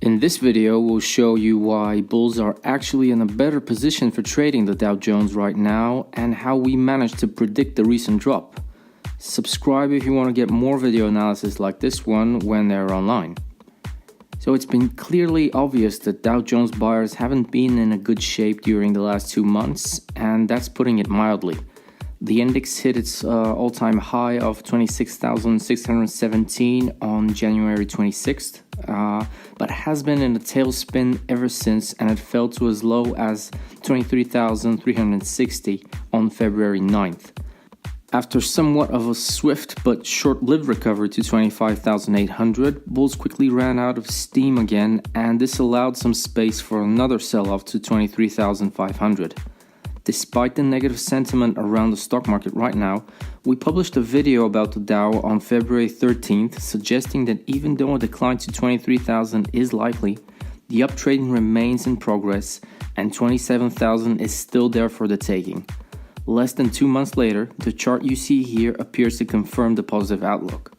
In this video, we'll show you why bulls are actually in a better position for trading the Dow Jones right now and how we managed to predict the recent drop. Subscribe if you want to get more video analysis like this one when they're online. So it's been clearly obvious that Dow Jones buyers haven't been in a good shape during the last 2 months, and that's putting it mildly. The index hit its all-time high of 26,617 on January 26th, but has been in a tailspin ever since, and it fell to as low as 23,360 on February 9th. After somewhat of a swift but short-lived recovery to 25,800, bulls quickly ran out of steam again, and this allowed some space for another sell-off to 23,500. Despite the negative sentiment around the stock market right now, we published a video about the Dow on February 13th, suggesting that even though a decline to 23,000 is likely, the uptrading remains in progress and 27,000 is still there for the taking. Less than 2 months later, the chart you see here appears to confirm the positive outlook.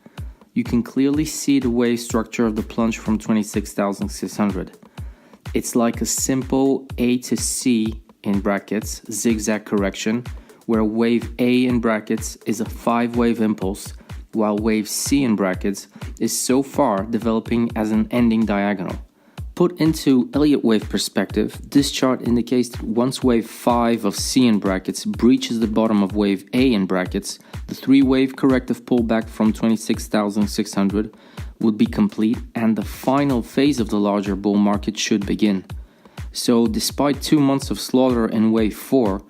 You can clearly see the wave structure of the plunge from 26,600. It's like a simple A to C in brackets zigzag correction, where wave A in brackets is a 5-wave impulse, while wave C in brackets is so far developing as an ending diagonal. Put into Elliott Wave perspective, this chart indicates that once wave 5 of C in brackets breaches the bottom of wave A in brackets, the 3-wave corrective pullback from 26,600 would be complete and the final phase of the larger bull market should begin. So despite 2 months of slaughter in wave 4,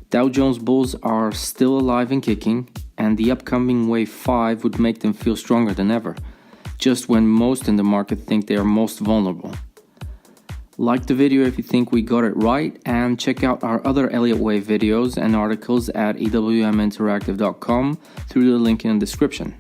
Dow Jones bulls are still alive and kicking, and the upcoming wave 5 would make them feel stronger than ever, just when most in the market think they are most vulnerable. Like the video if you think we got it right, and check out our other Elliott Wave videos and articles at ewminteractive.com through the link in the description.